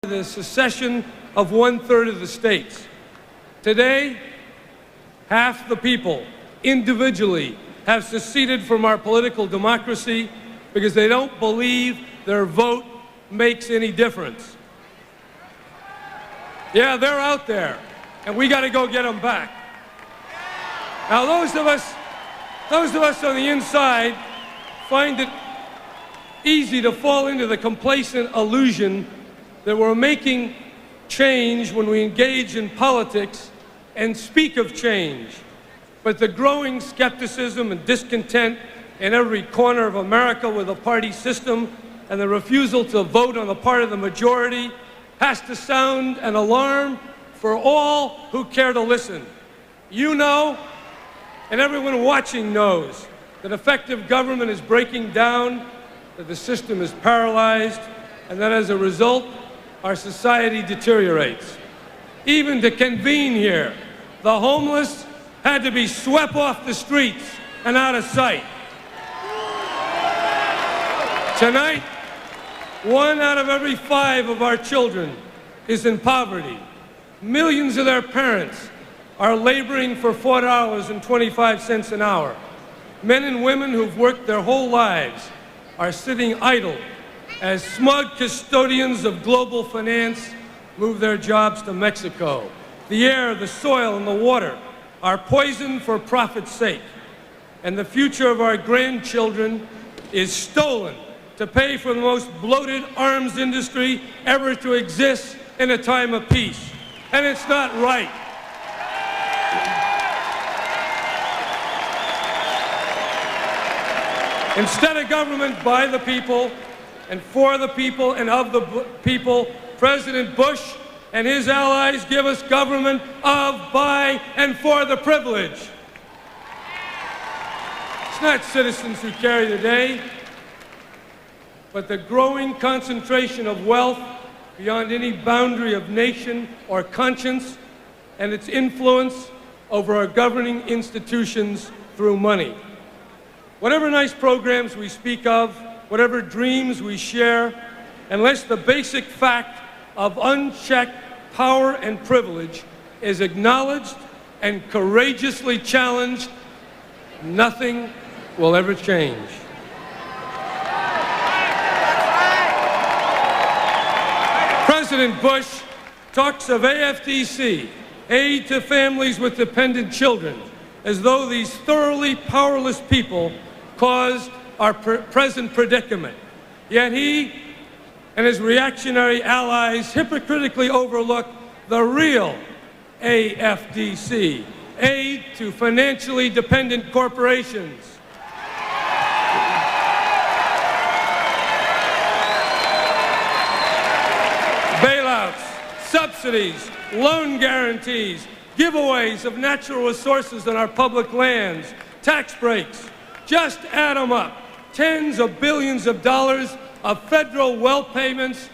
The secession of 1/3 of the states. Today, half the people individually have seceded from our political democracy because they don't believe their vote makes any difference. Yeah, they're out there, and we got to go get them back. Now, those of us on the inside find it easy to fall into the complacent illusion that we're making change when we engage in politics and speak of change. But the growing skepticism and discontent in every corner of America with the party system and the refusal to vote on the part of the majority has to sound an alarm for all who care to listen. You know, and everyone watching knows, that effective government is breaking down, that the system is paralyzed, and that as a result, our society deteriorates. Even to convene here, the homeless had to be swept off the streets and out of sight. Tonight, 1 out of every 5 of our children is in poverty. Millions of their parents are laboring for $4.25 an hour. Men and women who've worked their whole lives are sitting idle as smug custodians of global finance move their jobs to Mexico. The air, the soil, and the water are poisoned for profit's sake. And the future of our grandchildren is stolen to pay for the most bloated arms industry ever to exist in a time of peace. And it's not right. Instead of government by the people, and for the people and of the people, President Bush and his allies give us government of, by, and for the privileged. It's not citizens who carry the day, but the growing concentration of wealth beyond any boundary of nation or conscience and its influence over our governing institutions through money. Whatever nice programs we speak of, whatever dreams we share, unless the basic fact of unchecked power and privilege is acknowledged and courageously challenged, nothing will ever change. President Bush talks of AFDC, aid to families with dependent children, as though these thoroughly powerless people caused our present predicament. Yet he and his reactionary allies hypocritically overlook the real AFDC, aid to financially dependent corporations. Bailouts, subsidies, loan guarantees, giveaways of natural resources on our public lands, tax breaks. Just add them up. Tens of billions of dollars of federal welfare payments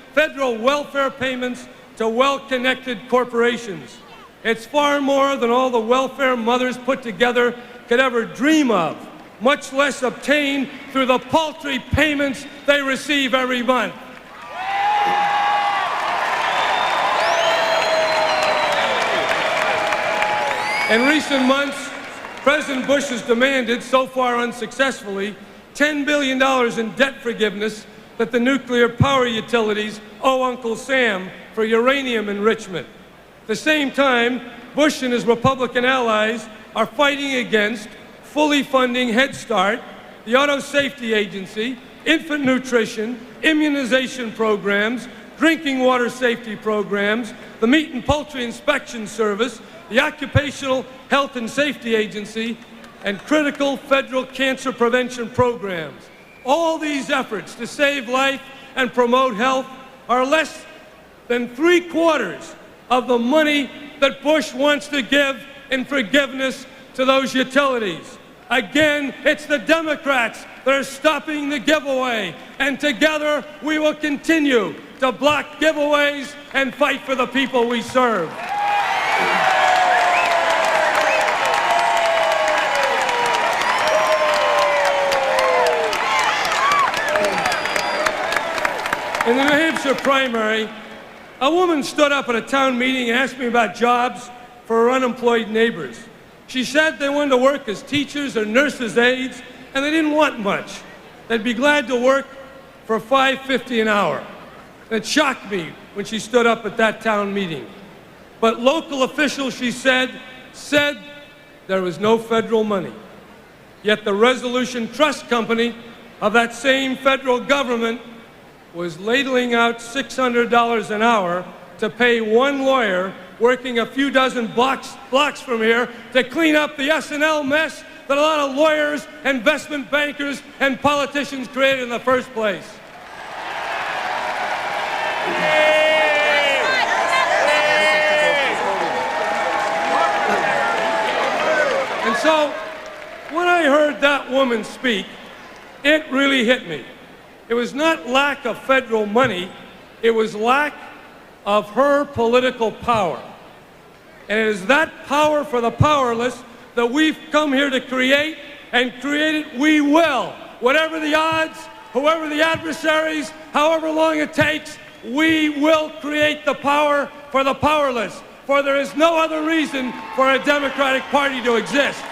to well-connected corporations. It's far more than all the welfare mothers put together could ever dream of, much less obtain through the paltry payments they receive every month. In recent months, President Bush has demanded, so far unsuccessfully, $10 billion in debt forgiveness that the nuclear power utilities owe Uncle Sam for uranium enrichment. At the same time, Bush and his Republican allies are fighting against fully funding Head Start, the Auto Safety Agency, infant nutrition, immunization programs, drinking water safety programs, the Meat and Poultry Inspection Service, the Occupational Health and Safety Agency, and critical federal cancer prevention programs. All these efforts to save life and promote health are less than 3/4 of the money that Bush wants to give in forgiveness to those utilities. Again, it's the Democrats that are stopping the giveaway, and together we will continue to block giveaways and fight for the people we serve. In the New Hampshire primary, a woman stood up at a town meeting and asked me about jobs for her unemployed neighbors. She said they wanted to work as teachers or nurses' aides, and they didn't want much. They'd be glad to work for $5.50 an hour. It shocked me when she stood up at that town meeting. But local officials, she said there was no federal money. Yet the Resolution Trust Company of that same federal government was ladling out $600 an hour to pay one lawyer working a few dozen blocks from here to clean up the S&L mess that a lot of lawyers, investment bankers, and politicians created in the first place. And so, when I heard that woman speak, it really hit me. It was not lack of federal money, it was lack of her political power. And it is that power for the powerless that we've come here to create, and create it we will. Whatever the odds, whoever the adversaries, however long it takes, we will create the power for the powerless. For there is no other reason for a Democratic Party to exist.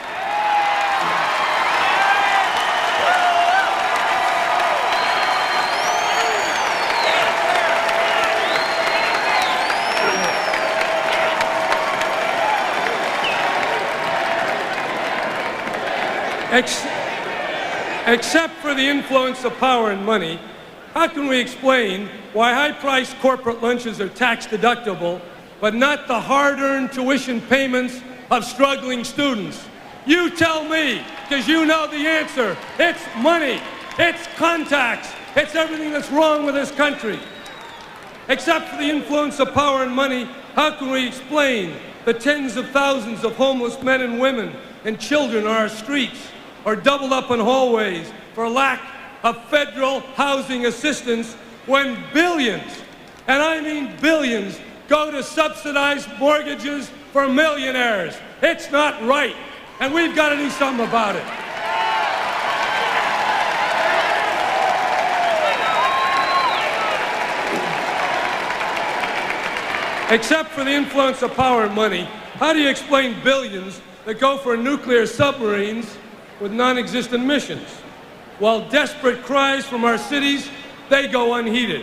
Except for the influence of power and money, how can we explain why high-priced corporate lunches are tax-deductible, but not the hard-earned tuition payments of struggling students? You tell me, because you know the answer. It's money. It's contacts. It's everything that's wrong with this country. Except for the influence of power and money, how can we explain the tens of thousands of homeless men and women and children on our streets, or doubled up in hallways for lack of federal housing assistance, when billions, and I mean billions, go to subsidized mortgages for millionaires? It's not right, and we've got to do something about it. Except for the influence of power and money, how do you explain billions that go for nuclear submarines with non-existent missions, while desperate cries from our cities, they go unheeded?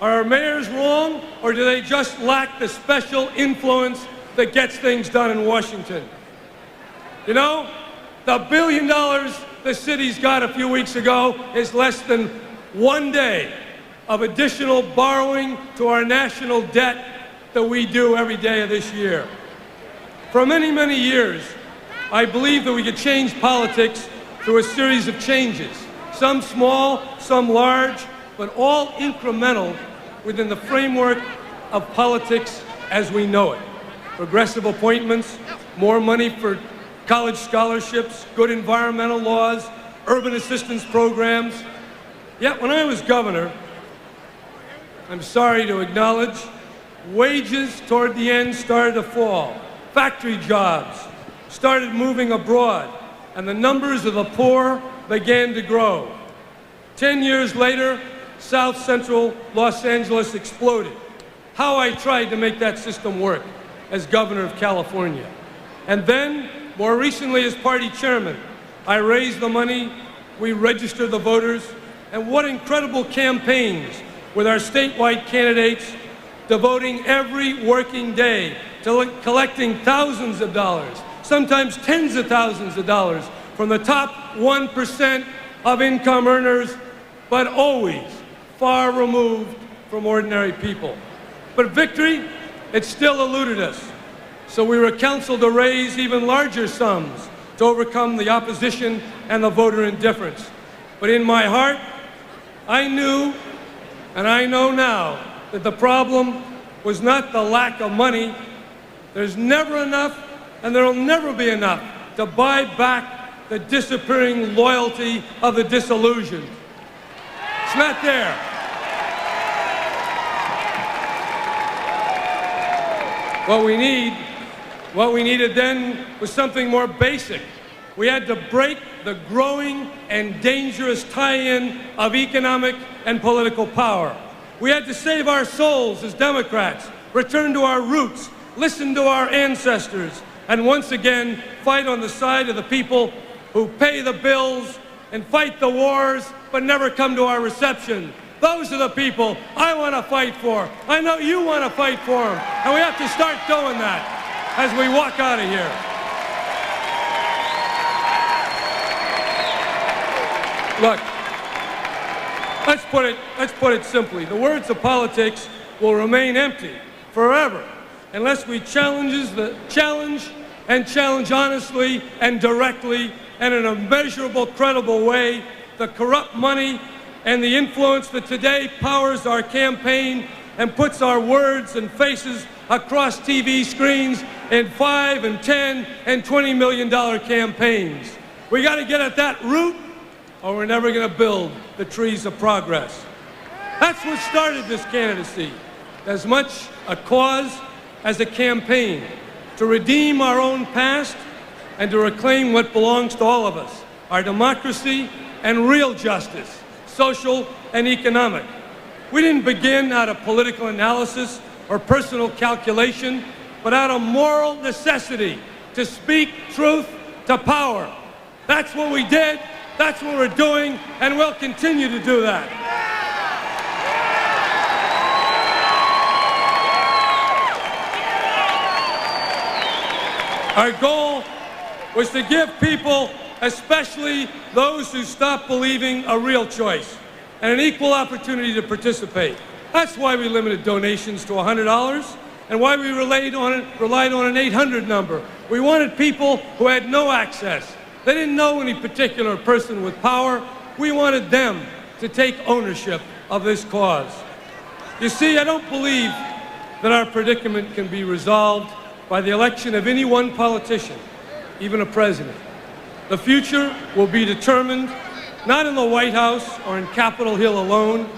Are our mayors wrong, or do they just lack the special influence that gets things done in Washington? You know, the $1 billion the cities got a few weeks ago is less than 1 day of additional borrowing to our national debt that we do every day of this year. For many, many years, I believe that we could change politics through a series of changes, some small, some large, but all incremental within the framework of politics as we know it. Progressive appointments, more money for college scholarships, good environmental laws, urban assistance programs. Yet when I was governor, I'm sorry to acknowledge, wages toward the end started to fall. Factory jobs started moving abroad, and the numbers of the poor began to grow. 10 years later, South Central Los Angeles exploded. How I tried to make that system work as governor of California. And then, more recently as party chairman, I raised the money, we registered the voters, and what incredible campaigns with our statewide candidates devoting every working day to collecting thousands of dollars, sometimes tens of thousands of dollars from the top 1% of income earners, but always far removed from ordinary people. But victory, it still eluded us. So we were counseled to raise even larger sums to overcome the opposition and the voter indifference. But in my heart, I knew, and I know now, that the problem was not the lack of money. There's never enough, and there will never be enough to buy back the disappearing loyalty of the disillusioned. It's not there. What we needed then was something more basic. We had to break the growing and dangerous tie-in of economic and political power. We had to save our souls as Democrats, return to our roots, listen to our ancestors, and once again fight on the side of the people who pay the bills and fight the wars but never come to our reception. Those are the people I want to fight for. I know you want to fight for them, and we have to start doing that as we walk out of here. Look, let's put it simply. The words of politics will remain empty forever unless we challenge honestly and directly and in a measurable, credible way the corrupt money and the influence that today powers our campaign and puts our words and faces across TV screens in $5 and $10 and $20 million campaigns. We got to get at that root, or we're never going to build the trees of progress. That's what started this candidacy, as much a cause as a campaign, to redeem our own past and to reclaim what belongs to all of us, our democracy and real justice, social and economic. We didn't begin out of political analysis or personal calculation, but out of moral necessity to speak truth to power. That's what we did, that's what we're doing, and we'll continue to do that. Our goal was to give people, especially those who stopped believing, a real choice and an equal opportunity to participate. That's why we limited donations to $100 and why we relied on an 800 number. We wanted people who had no access. They didn't know any particular person with power. We wanted them to take ownership of this cause. You see, I don't believe that our predicament can be resolved by the election of any one politician, even a president. The future will be determined not in the White House or in Capitol Hill alone,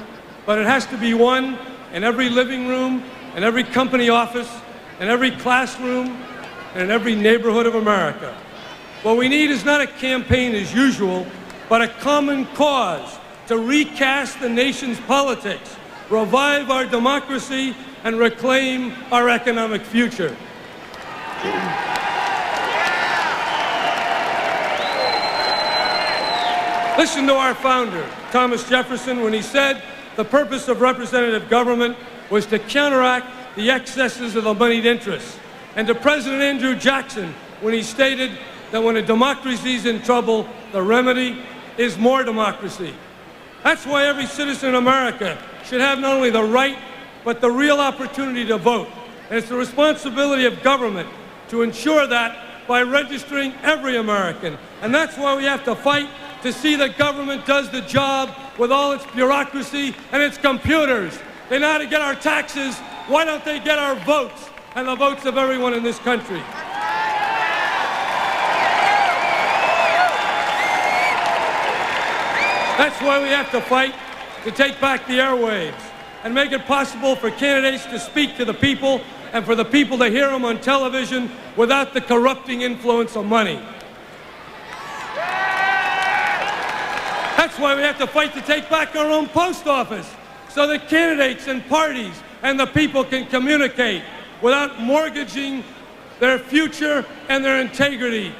but it has to be won in every living room, in every company office, in every classroom, and in every neighborhood of America. What we need is not a campaign as usual, but a common cause to recast the nation's politics, revive our democracy, and reclaim our economic future. Listen to our founder, Thomas Jefferson, when he said the purpose of representative government was to counteract the excesses of the moneyed interests, and to President Andrew Jackson when he stated that when a democracy is in trouble, the remedy is more democracy. That's why every citizen in America should have not only the right, but the real opportunity to vote. And it's the responsibility of government to ensure that by registering every American. And that's why we have to fight to see that government does the job with all its bureaucracy and its computers. They know how to get our taxes. Why don't they get our votes and the votes of everyone in this country? That's why we have to fight to take back the airwaves and make it possible for candidates to speak to the people and for the people to hear them on television without the corrupting influence of money. That's why we have to fight to take back our own post office so that candidates and parties and the people can communicate without mortgaging their future and their integrity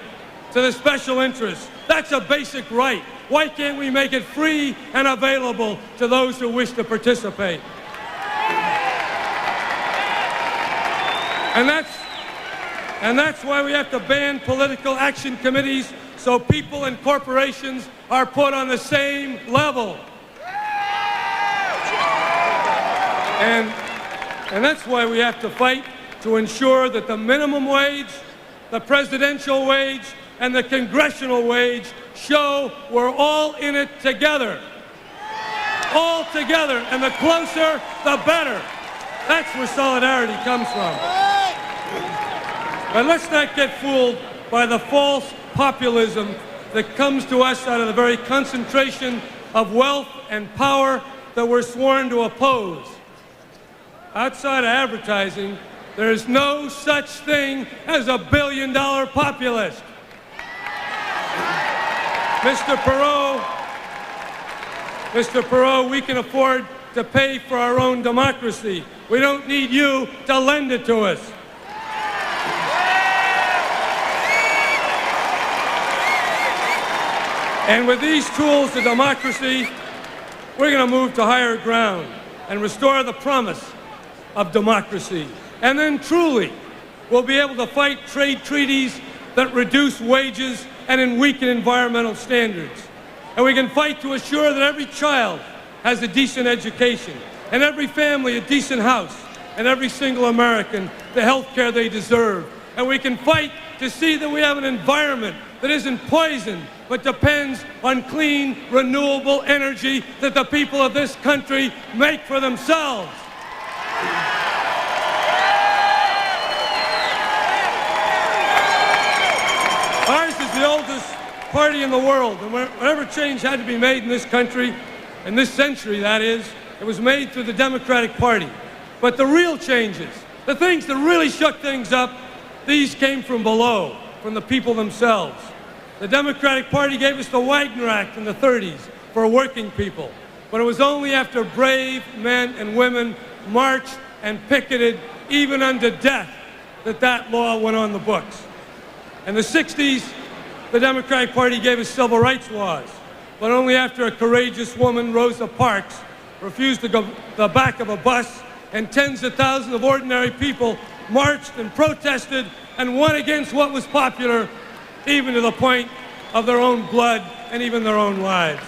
to the special interests. That's a basic right. Why can't we make it free and available to those who wish to participate? And that's why we have to ban political action committees so people and corporations are put on the same level. And that's why we have to fight to ensure that the minimum wage, the presidential wage, and the congressional wage show we're all in it together. All together, and the closer, the better. That's where solidarity comes from. But let's not get fooled by the false populism that comes to us out of the very concentration of wealth and power that we're sworn to oppose. Outside of advertising, there is no such thing as a billion-dollar populist. Mr. Perot, we can afford to pay for our own democracy. We don't need you to lend it to us. And with these tools to democracy, we're going to move to higher ground and restore the promise of democracy. And then truly, we'll be able to fight trade treaties that reduce wages and weaken environmental standards. And we can fight to assure that every child has a decent education, and every family a decent house, and every single American the health care they deserve. And we can fight to see that we have an environment that isn't poisoned, but depends on clean, renewable energy that the people of this country make for themselves. Ours is the oldest party in the world, and whatever change had to be made in this country, in this century that is, it was made through the Democratic Party. But the real changes, the things that really shook things up, these came from below, from the people themselves. The Democratic Party gave us the Wagner Act in the 30s for working people. But it was only after brave men and women marched and picketed, even unto death, that that law went on the books. In the 60s, the Democratic Party gave us civil rights laws, but only after a courageous woman, Rosa Parks, refused to go the back of a bus, and tens of thousands of ordinary people marched and protested and won against what was popular, even to the point of their own blood and even their own lives.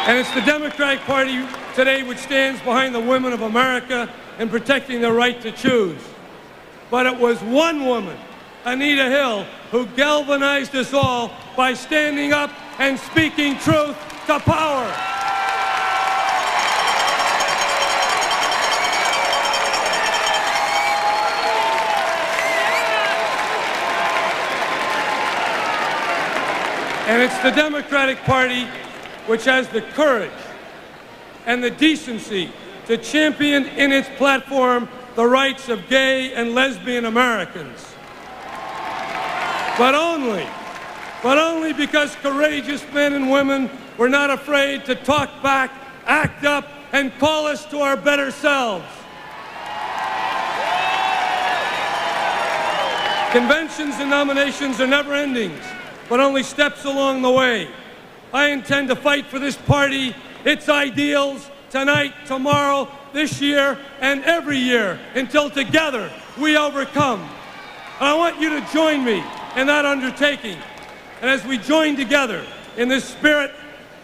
And it's the Democratic Party today which stands behind the women of America in protecting their right to choose. But it was one woman, Anita Hill, who galvanized us all by standing up and speaking truth to power. And it's the Democratic Party which has the courage and the decency to champion in its platform the rights of gay and lesbian Americans. But only because courageous men and women were not afraid to talk back, act up, and call us to our better selves. Conventions and nominations are never endings, but only steps along the way. I intend to fight for this party, its ideals, tonight, tomorrow, this year, and every year, until together we overcome. And I want you to join me in that undertaking. And as we join together in this spirit,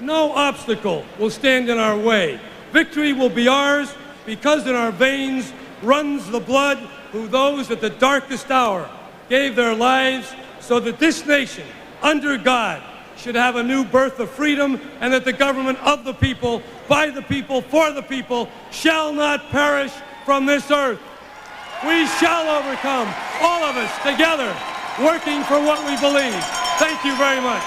no obstacle will stand in our way. Victory will be ours because in our veins runs the blood who those at the darkest hour gave their lives so that this nation, under God, should have a new birth of freedom, and that the government of the people, by the people, for the people, shall not perish from this earth. We shall overcome, all of us together, working for what we believe. Thank you very much.